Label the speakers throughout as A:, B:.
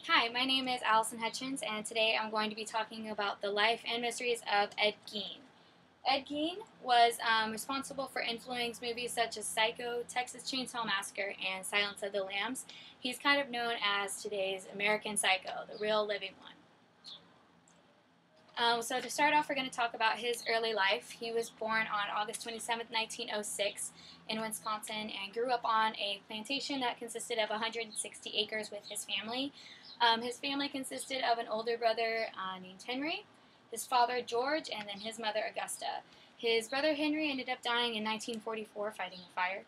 A: Hi, my name is Allison Hutchins, and today I'm going to be talking about the life and mysteries of Ed Gein. Ed Gein was responsible for influencing movies such as Psycho, Texas Chainsaw Massacre, and Silence of the Lambs. He's kind of known as today's American Psycho, the real living one. So to start off, we're going to talk about his early life. He was born on August 27th, 1906 in Wisconsin and grew up on a plantation that consisted of 160 acres with his family. His family consisted of an older brother named Henry, his father George, and then his mother Augusta. His brother Henry ended up dying in 1944 fighting a fire.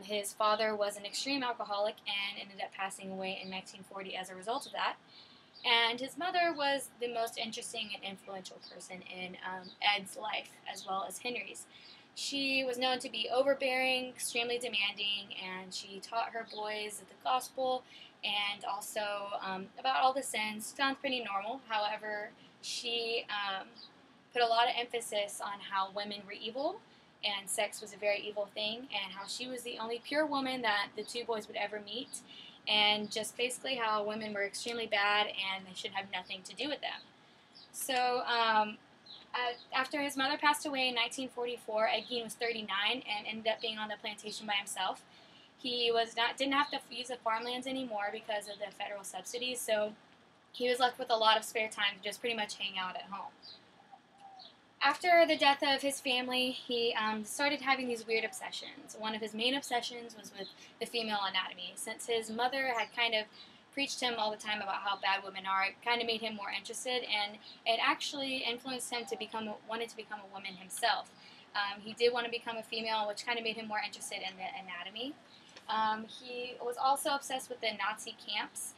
A: His father was an extreme alcoholic and ended up passing away in 1940 as a result of that. And his mother was the most interesting and influential person in Ed's life, as well as Henry's. She was known to be overbearing, extremely demanding, and she taught her boys the gospel and also about all the sins. Sounds pretty normal. However, she put a lot of emphasis on how women were evil and sex was a very evil thing, and how she was the only pure woman that the two boys would ever meet, and just basically how women were extremely bad and they should have nothing to do with them. So after his mother passed away in 1944, Ed Gein was 39 and ended up being on the plantation by himself. He didn't have to use the farmlands anymore because of the federal subsidies, so he was left with a lot of spare time to just pretty much hang out at home. After the death of his family, he started having these weird obsessions. One of his main obsessions was with the female anatomy. Since his mother had kind of preached him all the time about how bad women are, it kind of made him more interested, and it actually influenced him to wanted to become a woman himself. He did want to become a female, which kind of made him more interested in the anatomy. He was also obsessed with the Nazi camps,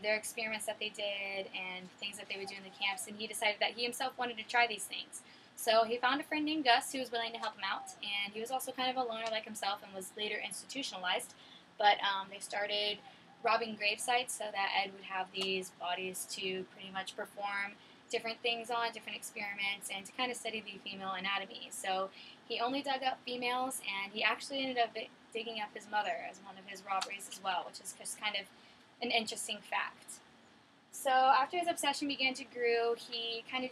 A: their experiments that they did and things that they would do in the camps, and he decided that he himself wanted to try these things. So he found a friend named Gus who was willing to help him out, and he was also kind of a loner like himself and was later institutionalized, but they started robbing grave sites so that Ed would have these bodies to pretty much perform different things on, different experiments, and to kind of study the female anatomy. So he only dug up females, and he actually ended up digging up his mother as one of his robberies as well, which is just kind of an interesting fact. So after his obsession began to grow, he kind of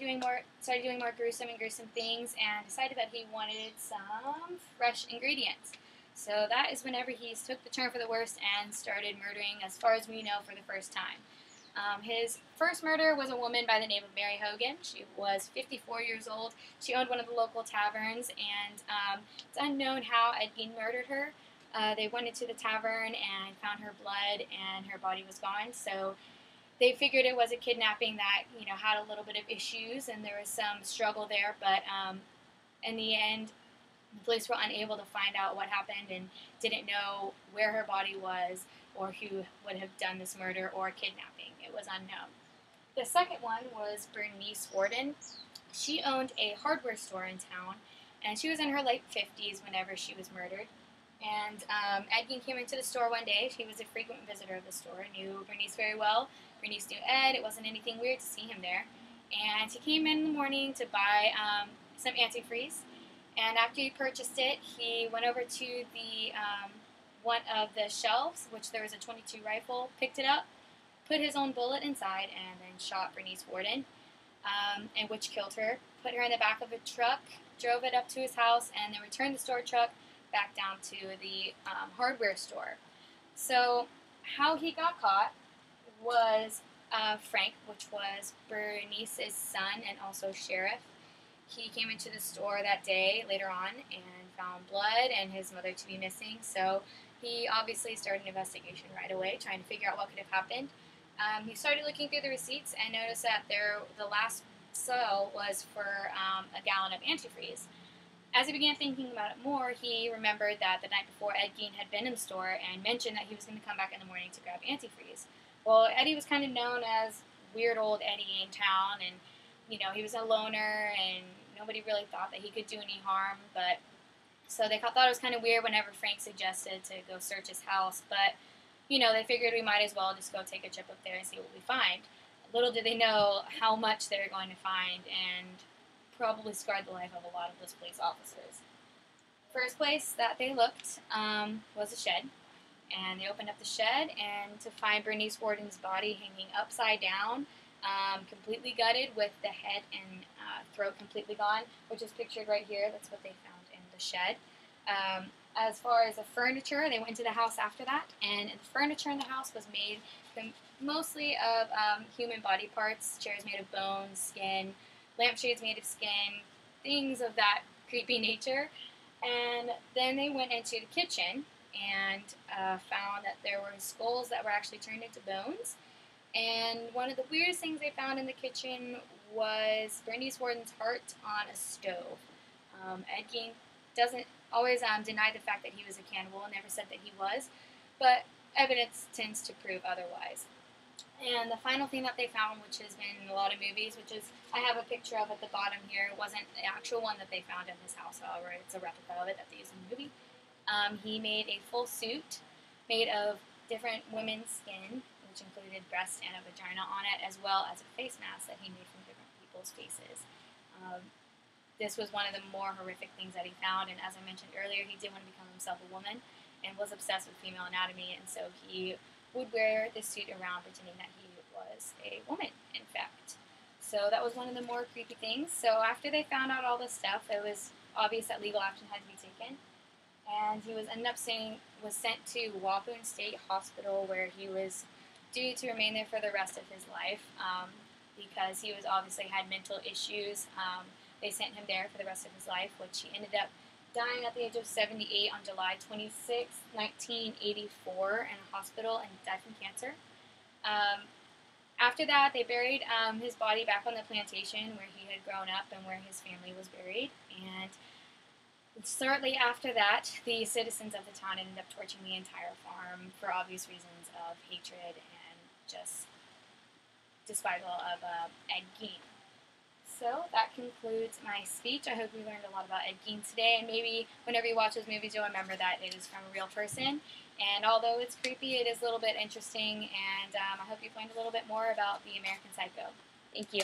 A: started doing more gruesome things, and decided that he wanted some fresh ingredients. So that is whenever he took the turn for the worst and started murdering, as far as we know, for the first time. His first murder was a woman by the name of Mary Hogan. She was 54 years old. She owned one of the local taverns, and it's unknown how Ed Gein murdered her. They went into the tavern and found her blood, and her body was gone. So they figured it was a kidnapping that had a little bit of issues, and there was some struggle there. But in the end, the police were unable to find out what happened and didn't know where her body was or who would have done this murder or kidnapping. It was unknown. The second one was Bernice Warden. She owned a hardware store in town, and she was in her late 50s whenever she was murdered. And Ed Gein came into the store one day. He was a frequent visitor of the store, knew Bernice very well. Bernice knew Ed. It wasn't anything weird to see him there. And he came in the morning to buy some antifreeze. And after he purchased it, he went over to the one of the shelves, which there was a .22 rifle, picked it up, put his own bullet inside, and then shot Bernice Warden, and which killed her. Put her in the back of a truck, drove it up to his house, and then returned the store truck back down to the hardware store. So how he got caught was Frank, which was Bernice's son and also sheriff. He came into the store that day later on and found blood and his mother to be missing. So he obviously started an investigation right away, trying to figure out what could have happened. He started looking through the receipts and noticed that the last sale was for a gallon of antifreeze. As he began thinking about it more, he remembered that the night before Ed Gein had been in the store and mentioned that he was going to come back in the morning to grab antifreeze. Well, Eddie was kind of known as weird old Eddie in town, and he was a loner, and nobody really thought that he could do any harm. But so they thought it was kind of weird whenever Frank suggested to go search his house. But they figured we might as well just go take a trip up there and see what we find. Little did they know how much they were going to find, and probably scarred the life of a lot of those police officers. First place that they looked was a shed, And they opened up the shed and to find Bernice Worden's body hanging upside down, completely gutted with the head and throat completely gone, which is pictured right here. That's what they found in the shed. As far as the furniture, they went into the house after that, and the furniture in the house was made mostly of human body parts, chairs made of bones, skin, lampshades made of skin, things of that creepy nature. And then they went into the kitchen and found that there were skulls that were actually turned into bones. And one of the weirdest things they found in the kitchen was Bernice Worden's heart on a stove. Ed Gein doesn't always deny the fact that he was a cannibal and never said that he was, but evidence tends to prove otherwise. And the final thing that they found, which has been in a lot of movies, which is, I have a picture of at the bottom here. It wasn't the actual one that they found in his house, however, it's a replica of it that they used in the movie. He made a full suit made of different women's skin, which included breast and a vagina on it, as well as a face mask that he made from different people's faces. This was one of the more horrific things that he found, and as I mentioned earlier, he did want to become himself a woman and was obsessed with female anatomy, and so he would wear this suit around pretending that he was a woman, in fact. So that was one of the more creepy things. So after they found out all this stuff, it was obvious that legal action had to be taken, and he was sent to Waupun State Hospital, where he was due to remain there for the rest of his life because he was obviously had mental issues. They sent him there for the rest of his life, which he ended up dying at the age of 78 on July 26, 1984 in a hospital and died from cancer. After that, they buried his body back on the plantation where he had grown up and where his family was buried. And shortly after that, the citizens of the town ended up torching the entire farm for obvious reasons of hatred and just disposal of Ed Gein. So that concludes my speech. I hope we learned a lot about Ed Gein today, and maybe whenever you watch those movies, you'll remember that it is from a real person. And although it's creepy, it is a little bit interesting, and I hope you find a little bit more about the American Psycho. Thank you.